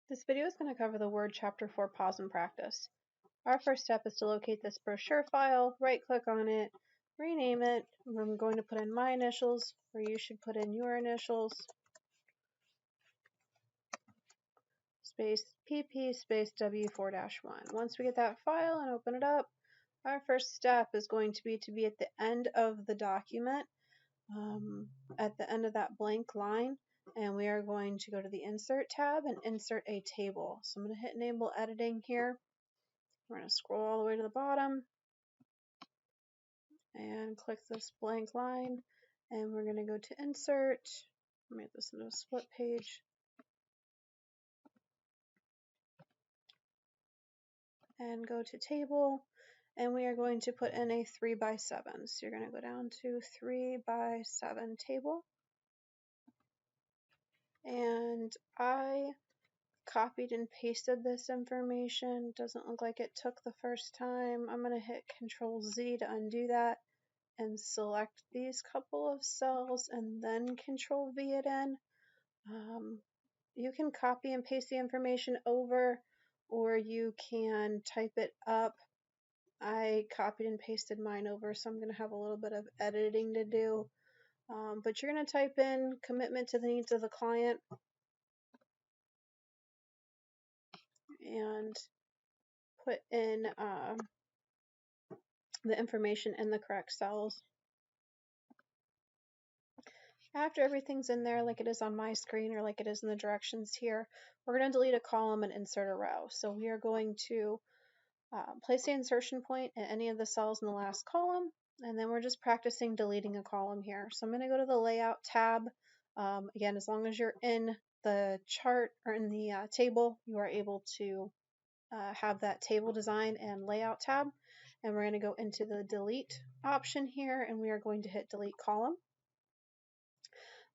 This video is going to cover the Word Chapter 4 Pause and Practice. Our first step is to locate this brochure file, right-click on it, rename it. I'm going to put in my initials, where you should put in your initials, space PP space W4-1. Once we get that file and open it up, our first step is going to be at the end of the document, at the end of that blank line, and we are going to go to the Insert tab and insert a table. So I'm going to hit Enable Editing here. We're going to scroll all the way to the bottom and click this blank line, and we're going to go to Insert, make this into a split page, and go to Table, and we are going to put in a 3x7. So you're going to go down to 3x7 table, and I copied and pasted this information. Doesn't look like it took the first time. I'm going to hit Control Z to undo that and select these couple of cells and then Control V it in. You can copy and paste the information over, or you can type it up. I copied and pasted mine over, so I'm going to have a little bit of editing to do. But you're going to type in commitment to the needs of the client and put in the information in the correct cells. After everything's in there, like it is on my screen or like it is in the directions here, we're going to delete a column and insert a row. So we are going to place the insertion point at any of the cells in the last column, and then we're just practicing deleting a column here. So I'm going to go to the Layout tab. Again, as long as you're in the chart or in the table, you are able to have that table design and layout tab. And we're going to go into the delete option here, and we are going to hit delete column.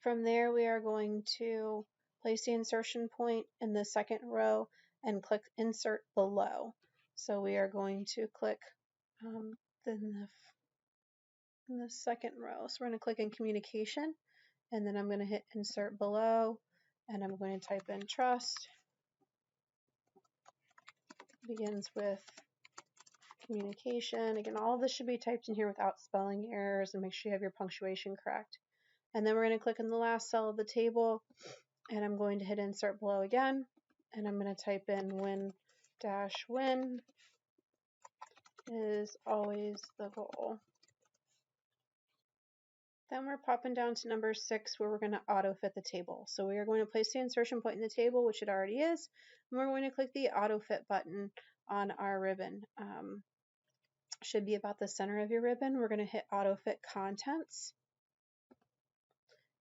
From there, we are going to place the insertion point in the second row and click insert below. So we are going to click in the second row. So we're going to click in communication, and then I'm going to hit insert below, and I'm going to type in trust. Begins with communication. Again, all of this should be typed in here without spelling errors, and make sure you have your punctuation correct. And then we're going to click in the last cell of the table, and I'm going to hit insert below again, and I'm going to type in win-win is always the goal. Then we're popping down to number 6, where we're going to auto fit the table. So we are going to place the insertion point in the table, which it already is, and we're going to click the auto fit button on our ribbon. Should be about the center of your ribbon. We're going to hit auto fit contents,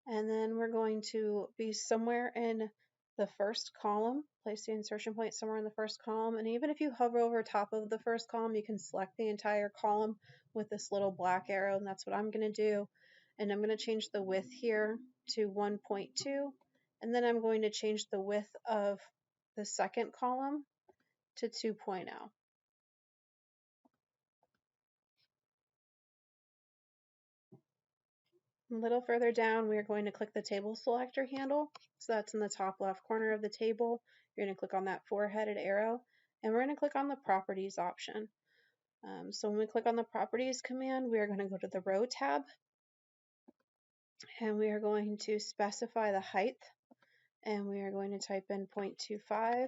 and then we're going to be somewhere in the first column. Place the insertion point somewhere in the first column, and even if you hover over top of the first column, you can select the entire column with this little black arrow, and that's what I'm going to do. And I'm going to change the width here to 1.2, and then I'm going to change the width of the second column to 2.0. A little further down, we are going to click the table selector handle. So that's in the top left corner of the table. You're going to click on that four-headed arrow, and we're going to click on the properties option. So when we click on the properties command, we are going to go to the row tab, and we are going to specify the height, and we are going to type in 0.25.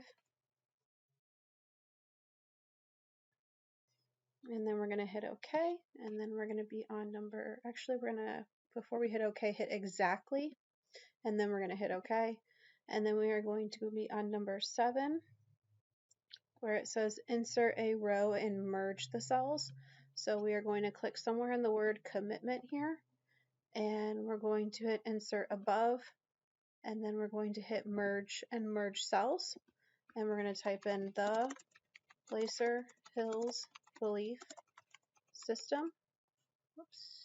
And then we're going to hit OK, and then we're going to be on number, actually we're going to, before we hit OK, hit exactly, and then we're going to hit OK. And then we are going to be on number 7, where it says insert a row and merge the cells. So we are going to click somewhere in the word commitment here, and we're going to hit insert above, and then we're going to hit merge and merge cells, and we're going to type in the Placer Hills Belief System. Oops.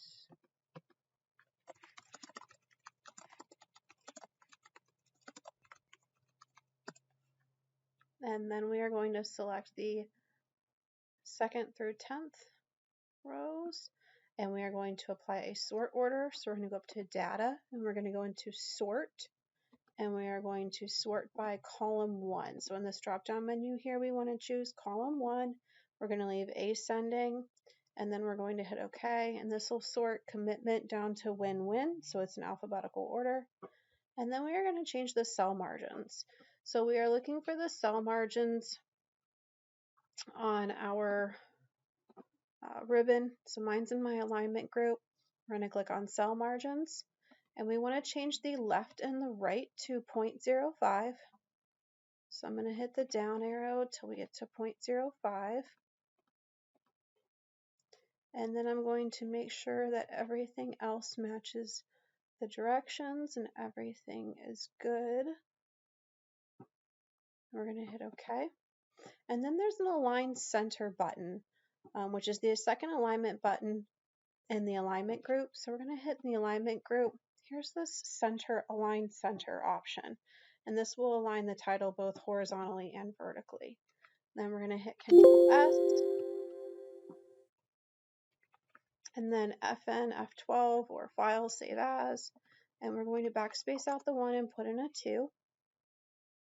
And then we are going to select the 2nd through 10th rows, and we are going to apply a sort order. So we're going to go up to data, and we're going to go into sort, and we are going to sort by column 1. So in this drop-down menu here, we want to choose column 1. We're going to leave ascending, and then we're going to hit OK, and this will sort commitment down to win-win, so it's in alphabetical order. And then we are going to change the cell margins. So we are looking for the cell margins on our ribbon. So mine's in my alignment group. We're going to click on cell margins, and we want to change the left and the right to 0.05. So I'm going to hit the down arrow till we get to 0.05. And then I'm going to make sure that everything else matches the directions and everything is good. We're going to hit OK. And then there's an align center button, which is the second alignment button in the alignment group. So we're going to hit the alignment group. Here's this center align center option, and this will align the title both horizontally and vertically. Then we're going to hit Control S, and then FN F12 or File Save As, and we're going to backspace out the 1 and put in a 2.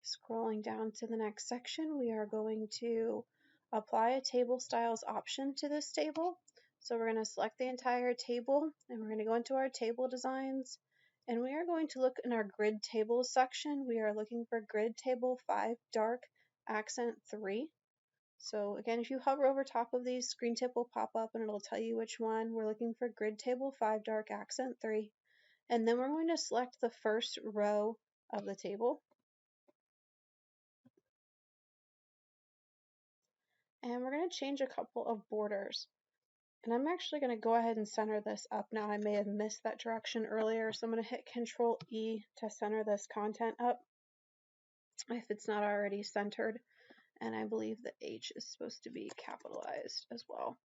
Scrolling down to the next section, we are going to apply a table styles option to this table. So we're going to select the entire table, and we're going to go into our table designs, and we are going to look in our grid tables section. We are looking for grid table 5 dark accent 3. So again, if you hover over top of these, screen tip will pop up and it'll tell you which one. We're looking for grid table 5 dark accent 3. And then we're going to select the first row of the table. And we're going to change a couple of borders. And I'm actually going to go ahead and center this up now. I may have missed that direction earlier, so I'm going to hit Control E to center this content up if it's not already centered. And I believe the H is supposed to be capitalized as well.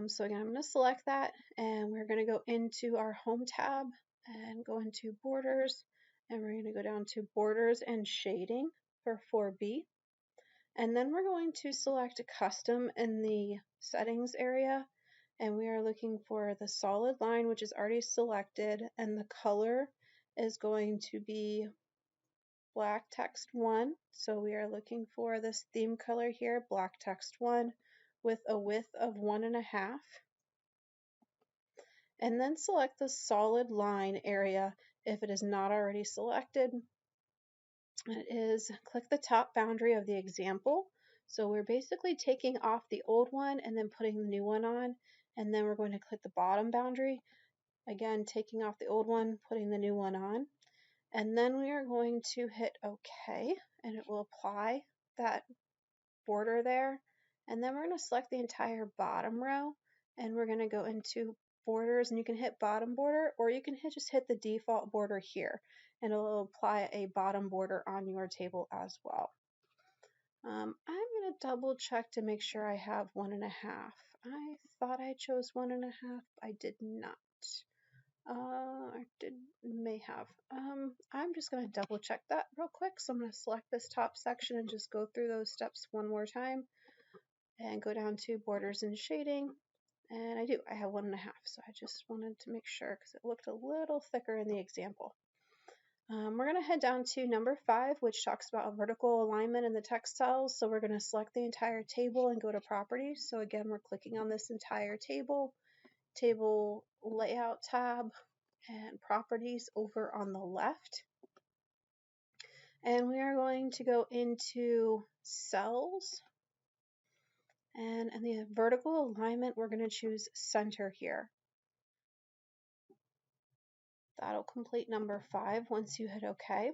So again, I'm going to select that, and we're going to go into our Home tab and go into Borders, and we're going to go down to Borders and Shading for 4B. And then we're going to select Custom in the Settings area, and we are looking for the solid line, which is already selected, and the color is going to be black text 1. So we are looking for this theme color here, black text 1, with a width of 1.5. And then select the solid line area if it is not already selected. It is click the top boundary of the example. So we're basically taking off the old one and then putting the new one on, and then we're going to click the bottom boundary, again taking off the old one, putting the new one on, and then we are going to hit OK, and it will apply that border there. And then we're going to select the entire bottom row, and we're going to go into borders, and you can hit bottom border, or you can just hit the default border here, and it'll apply a bottom border on your table as well. I'm going to double check to make sure I have 1.5. I thought I chose 1.5. I did not. May have. I'm just going to double check that real quick. So I'm going to select this top section and just go through those steps one more time and go down to borders and shading. And I do. I have 1.5. So I just wanted to make sure because it looked a little thicker in the example. We're going to head down to number 5, which talks about vertical alignment in the text cells. So we're going to select the entire table and go to properties. So again, we're clicking on this entire table, table layout tab, and properties over on the left. And we are going to go into cells. And in the vertical alignment, we're going to choose center here. That'll complete number 5 once you hit OK.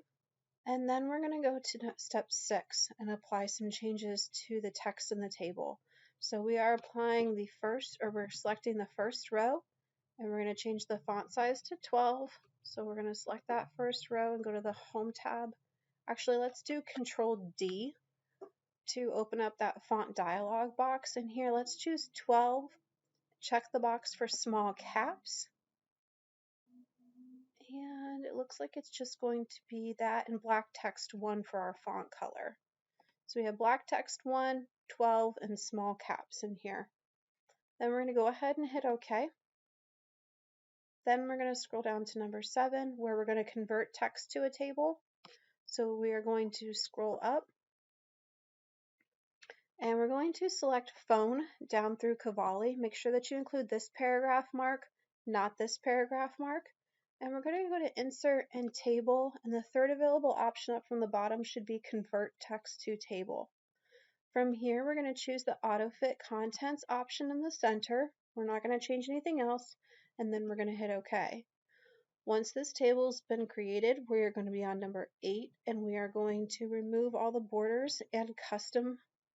And then we're going to go to step 6 and apply some changes to the text in the table. So we are applying the first, or we're selecting the first row, and we're going to change the font size to 12. So we're going to select that first row and go to the Home tab. Actually, let's do Control D to open up that font dialog box. And here, let's choose 12. Check the box for small caps. And it looks like it's just going to be that and black text 1 for our font color. So we have black text 1, 12, and small caps in here. Then we're going to go ahead and hit OK. Then we're going to scroll down to number 7, where we're going to convert text to a table. So we are going to scroll up, and we're going to select phone down through Cavalli. Make sure that you include this paragraph mark, not this paragraph mark. And we're going to go to Insert and Table, and the third available option up from the bottom should be Convert Text to Table. From here, we're going to choose the AutoFit Contents option in the center. We're not going to change anything else, and then we're going to hit OK. Once this table's been created, we are going to be on number 8, and we are going to remove all the borders and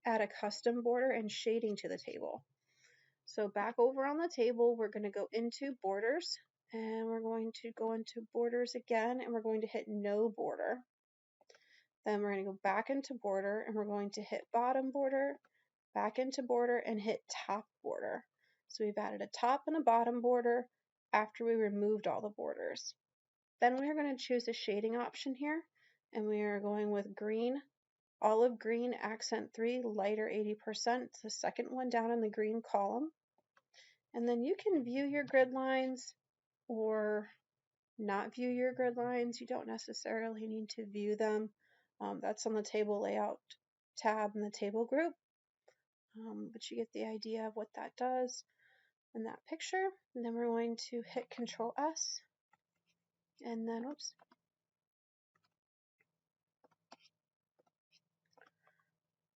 add a custom border and shading to the table. So back over on the table, we're going to go into borders, and we're going to go into borders again, and we're going to hit no border. Then we're going to go back into border, and we're going to hit bottom border, back into border, and hit top border. So we've added a top and a bottom border after we removed all the borders. Then we are going to choose a shading option here, and we are going with green, olive green, accent 3, lighter 80%. It's the second one down in the green column. And then you can view your grid lines or not view your grid lines. You don't necessarily need to view them. That's on the table layout tab in the table group. But you get the idea of what that does in that picture. And then we're going to hit Control S, and then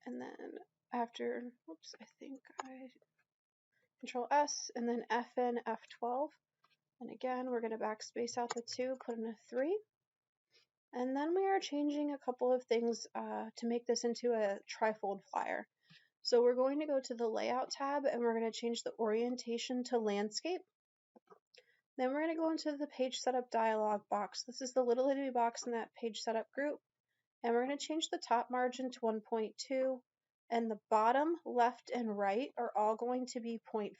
and then after I think I Control S, and then FN F12, and again we're going to backspace out the 2, put in a 3. And then we are changing a couple of things to make this into a trifold flyer. So we're going to go to the Layout tab, and we're going to change the orientation to landscape. Then we're going to go into the Page Setup dialog box. This is the little itty box in that Page Setup group. And we're going to change the top margin to 1.2, and the bottom, left, and right are all going to be 0.5.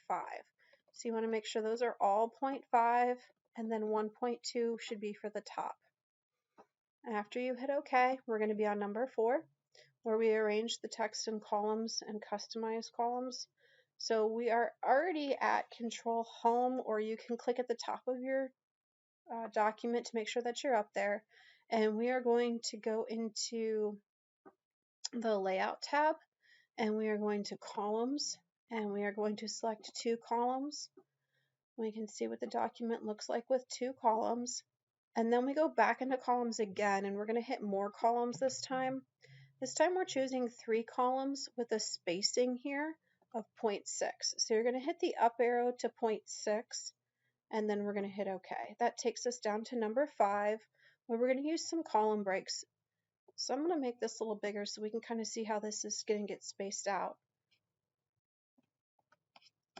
So you want to make sure those are all 0.5, and then 1.2 should be for the top. After you hit OK, we're going to be on number 4, where we arrange the text in columns and customize columns. So we are already at Control Home, or you can click at the top of your document to make sure that you're up there. And we are going to go into the Layout tab, and we are going to Columns, and we are going to select 2 columns. We can see what the document looks like with 2 columns. And then we go back into columns again, and we're going to hit more columns this time. This time we're choosing 3 columns with a spacing here of 0.6. So you're going to hit the up arrow to 0.6, and then we're going to hit OK. That takes us down to number 5, where we're going to use some column breaks. So I'm going to make this a little bigger so we can kind of see how this is going to get spaced out.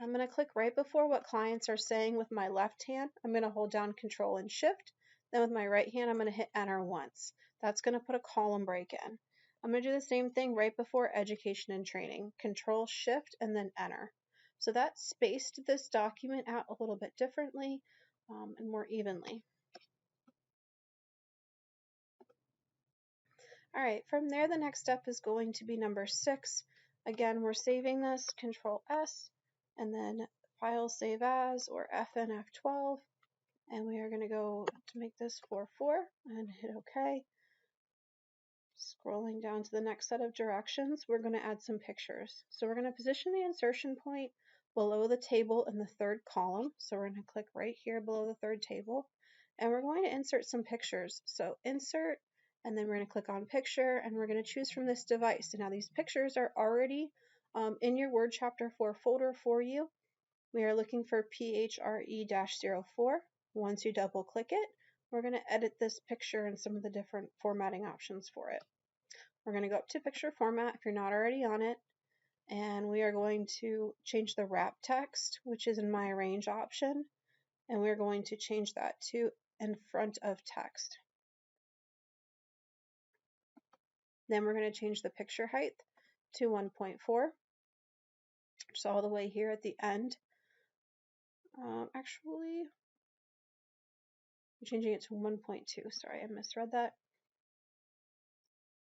I'm going to click right before what clients are saying with my left hand. I'm going to hold down Control and Shift. Then with my right hand, I'm going to hit Enter once. That's going to put a column break in. I'm going to do the same thing right before Education and Training. Control, Shift, and then Enter. So that spaced this document out a little bit differently and more evenly. All right, from there, the next step is going to be number 6. Again, we're saving this, Control S, and then File Save As, or FNF12, and we are going to go to make this 4:4 and hit OK. Scrolling down to the next set of directions, we're going to add some pictures. So we're going to position the insertion point below the table in the 3rd column. So we're going to click right here below the 3rd table, and we're going to insert some pictures. So Insert, and then we're going to click on Picture, and we're going to choose from this device. And now these pictures are already in your Word Chapter 4 folder for you. We are looking for PHRE-04. Once you double click it, we're going to edit this picture and some of the different formatting options for it. We're going to go up to Picture Format if you're not already on it, and we are going to change the wrap text, which is in my Arrange option, and we're going to change that to in front of text. Then we're going to change the picture height to 1.4, just all the way here at the end. Actually, I'm changing it to 1.2. Sorry, I misread that.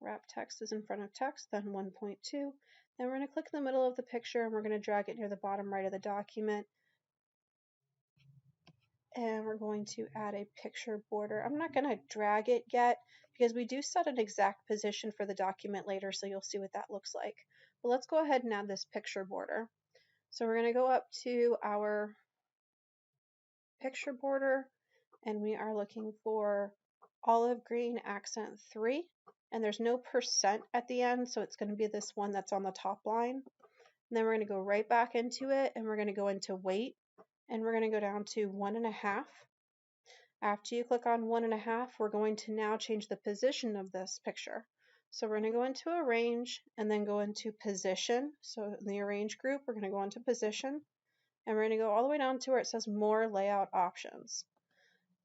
Wrap text is in front of text, then 1.2. Then we're going to click in the middle of the picture, and we're going to drag it near the bottom right of the document. and we're going to add a picture border. I'm not going to drag it yet because we do set an exact position for the document later, so you'll see what that looks like. But let's go ahead and add this picture border. So we're going to go up to our picture border, and we are looking for olive green accent 3, and there's no percent at the end, so it's going to be this one that's on the top line. And then we're going to go right back into it, and we're going to go into weight, and we're going to go down to 1.5. After you click on 1.5, we're going to now change the position of this picture. So we're going to go into arrange and then go into position. So in the arrange group, we're going to go into position, and we're going to go all the way down to where it says more layout options.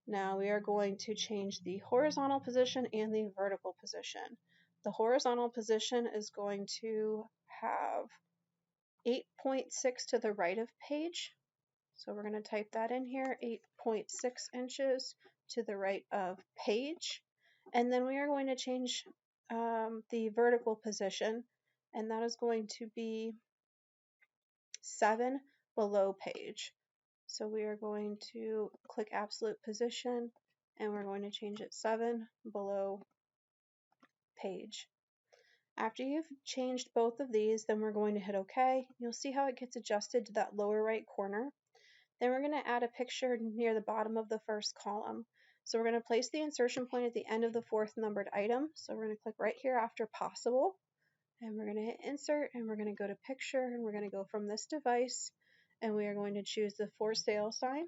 Now we are going to change the horizontal position and the vertical position. The horizontal position is going to have 8.6 to the right of page. So we're going to type that in here, 8.6 inches to the right of page. And then we are going to change the vertical position, and that is going to be 7 below page. So we are going to click absolute position, and we're going to change it 7 below page. After you've changed both of these, then we're going to hit OK. You'll see how it gets adjusted to that lower right corner. Then we're going to add a picture near the bottom of the first column. So we're going to place the insertion point at the end of the 4th numbered item. So we're going to click right here after possible, and we're going to hit insert, and we're going to go to picture, and we're going to go from this device, and we are going to choose the for sale sign,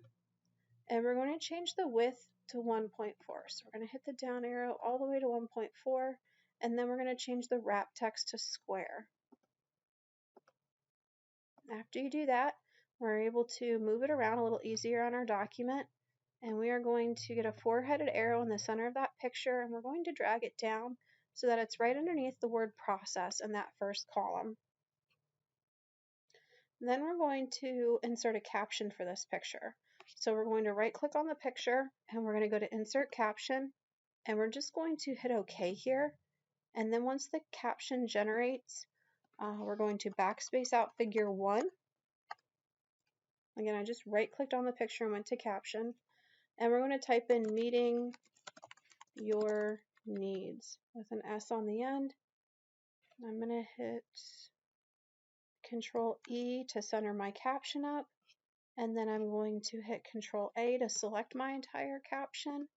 and we're going to change the width to 1.4. So we're going to hit the down arrow all the way to 1.4, and then we're going to change the wrap text to square. After you do that, we're able to move it around a little easier on our document, and we are going to get a 4-headed arrow in the center of that picture, and we're going to drag it down so that it's right underneath the word process in that first column. Then we're going to insert a caption for this picture. So we're going to right click on the picture, and we're going to go to insert caption, and we're just going to hit OK here. And then once the caption generates, we're going to backspace out figure 1. Again, I just right clicked on the picture and went to caption, and we're going to type in meeting your needs with an S on the end. I'm going to hit Control E to center my caption up, and then I'm going to hit Control A to select my entire caption,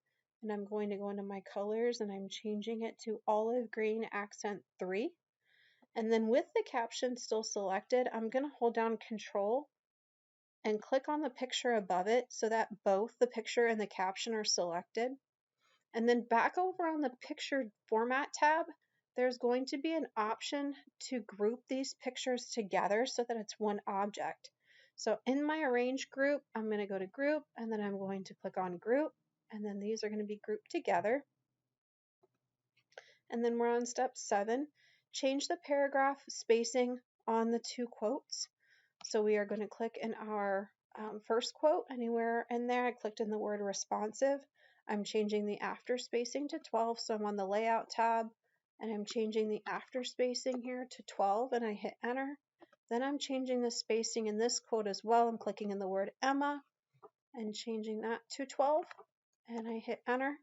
and I'm going to go into my colors, and I'm changing it to olive green accent 3. And then with the caption still selected, I'm going to hold down Control and click on the picture above it so that both the picture and the caption are selected. And then back over on the picture format tab, there's going to be an option to group these pictures together so that it's one object. So in my arrange group, I'm going to go to group, and then I'm going to click on group, and then these are going to be grouped together. And then we're on step 7, change the paragraph spacing on the 2 quotes. So we are going to click in our first quote anywhere in there. I clicked in the word responsive. I'm changing the after spacing to 12, so I'm on the layout tab, and I'm changing the after spacing here to 12, and I hit enter. Then I'm changing the spacing in this quote as well. I'm clicking in the word Emma and changing that to 12, and I hit enter.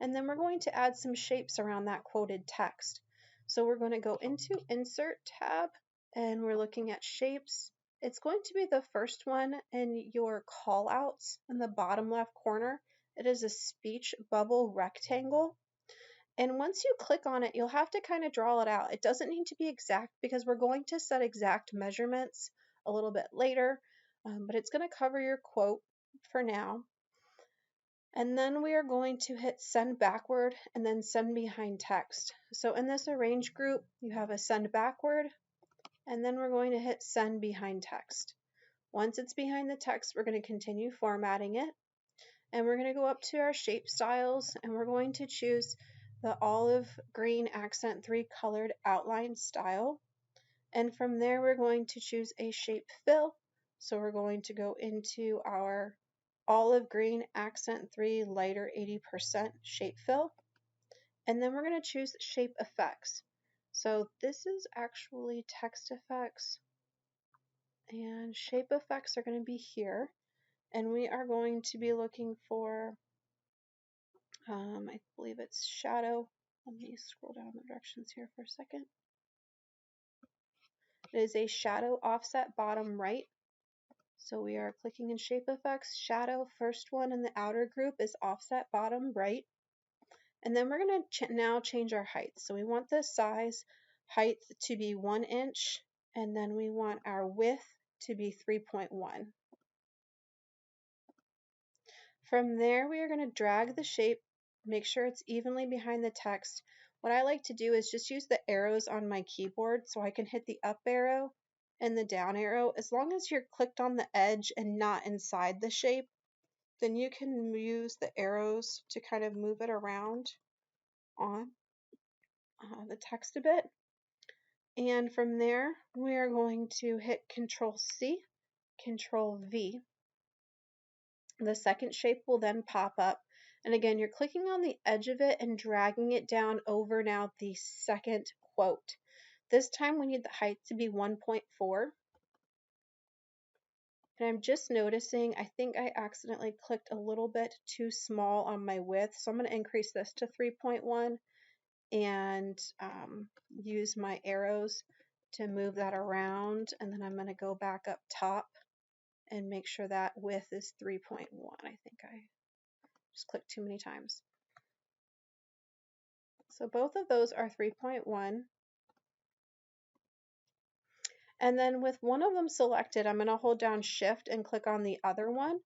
And then we're going to add some shapes around that quoted text. So we're going to go into insert tab, and we're looking at shapes. It's going to be the first one in your callouts in the bottom left corner. It is a speech bubble rectangle. And once you click on it, you'll have to kind of draw it out. It doesn't need to be exact because we're going to set exact measurements a little bit later, but it's going to cover your quote for now. And then we are going to hit send backward and then send behind text. So in this arrange group, you have a send backward, and then we're going to hit send behind text. Once it's behind the text, we're going to continue formatting it, and we're going to go up to our shape styles, and we're going to choose the olive green accent 3 colored outline style. And from there, we're going to choose a shape fill. So we're going to go into our olive green accent 3 lighter 80% shape fill, and then we're going to choose shape effects. So this is actually text effects, and shape effects are going to be here, And we are going to be looking for, I believe it's shadow. Let me scroll down the directions here for a second. It is a shadow offset bottom right. So we are clicking in shape effects, shadow, first one in the outer group is offset bottom right. And then we're going to now change our height. So we want the size height to be 1 inch, and then we want our width to be 3.1. From there, we are going to drag the shape, make sure it's evenly behind the text. What I like to do is just use the arrows on my keyboard so I can hit the up arrow and the down arrow. As long as you're clicked on the edge and not inside the shape, then you can use the arrows to kind of move it around on the text a bit. And from there, we are going to hit Control C, Control V. The second shape will then pop up. And again, you're clicking on the edge of it and dragging it down over now the second quote. This time we need the height to be 1.4. And I'm just noticing, I think I accidentally clicked a little bit too small on my width. So I'm going to increase this to 3.1 and use my arrows to move that around. And then I'm going to go back up top and make sure that width is 3.1. I think I just clicked too many times. So both of those are 3.1. And then with one of them selected, I'm going to hold down Shift and click on the other one.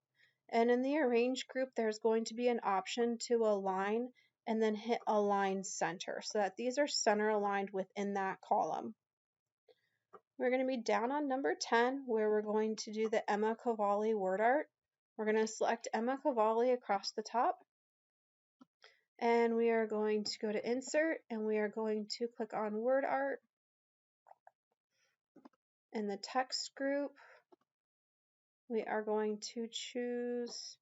And in the Arrange group, there's going to be an option to align and then hit Align Center so that these are center aligned within that column. We're going to be down on number 10 where we're going to do the Emma Cavalli word art. We're going to select Emma Cavalli across the top. And we are going to go to Insert and we are going to click on Word Art. In the text group, we are going to choose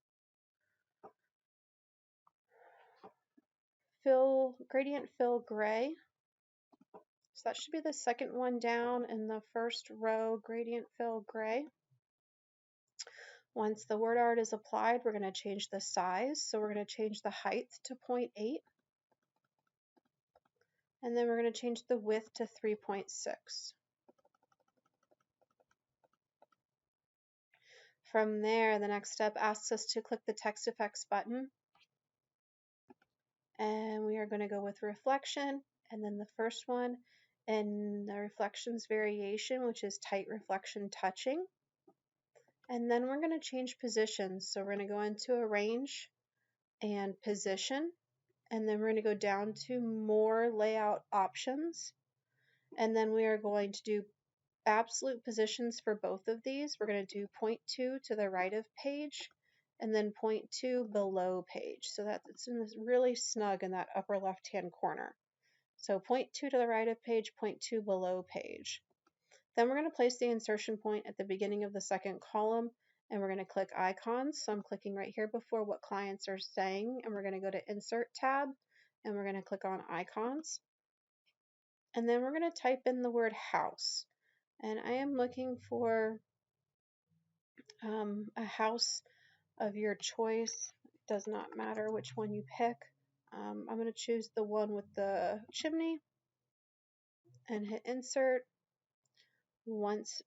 Gradient Fill Gray. So that should be the second one down in the first row, Gradient Fill Gray. Once the word art is applied, we're going to change the size. So we're going to change the height to 0.8. And then we're going to change the width to 3.6. From there, the next step asks us to click the Text Effects button. And we are going to go with Reflection, and then the first one, and the Reflections variation, which is Tight Reflection Touching. And then we're going to change positions. So we're going to go into Arrange and Position, and then we're going to go down to More Layout Options. And then we are going to do absolute positions for both of these. We're going to do 0.2 to the right of page and then 0.2 below page so that it's in this really snug in that upper left hand corner. So 0.2 to the right of page, 0.2 below page. Then we're going to place the insertion point at the beginning of the second column and we're going to click icons. So I'm clicking right here before what clients are saying, and we're going to go to Insert tab and we're going to click on icons. And then we're going to type in the word house. And I am looking for a house of your choice. It does not matter which one you pick. I'm going to choose the one with the chimney and hit insert. Once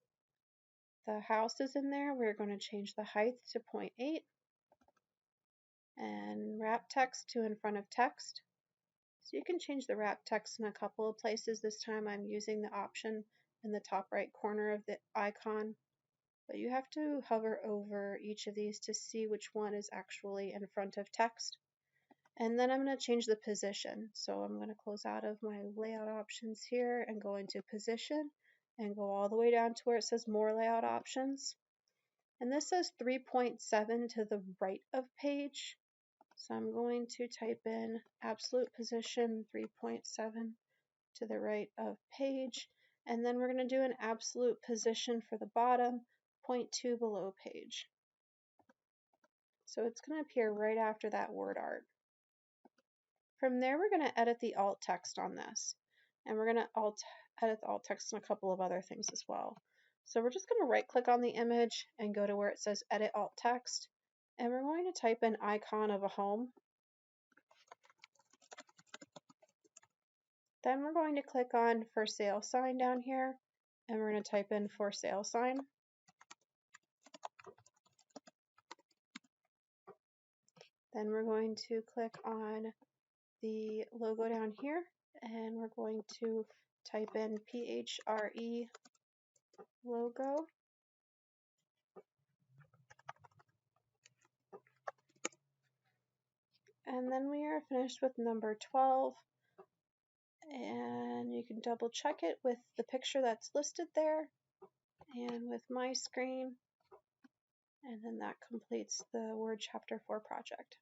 the house is in there, we're going to change the height to 0.8 and wrap text to in front of text. So you can change the wrap text in a couple of places. This time I'm using the option in the top right corner of the icon. But you have to hover over each of these to see which one is actually in front of text. And then I'm going to change the position. So I'm going to close out of my layout options here and go into position and go all the way down to where it says more layout options. And this says 3.7 to the right of page. So I'm going to type in absolute position 3.7 to the right of page. And then we're going to do an absolute position for the bottom, 0.2 below page. So it's going to appear right after that word art. From there, we're going to edit the alt text on this. And we're going to edit the alt text on a couple of other things as well. So we're just going to right click on the image and go to where it says edit alt text. And we're going to type in icon of a home. Then we're going to click on for sale sign down here, and we're going to type in for sale sign. Then we're going to click on the logo down here, and we're going to type in PHRE logo. And then we are finished with number 12. And you can double check it with the picture that's listed there and with my screen. And then that completes the Word Chapter 4 project.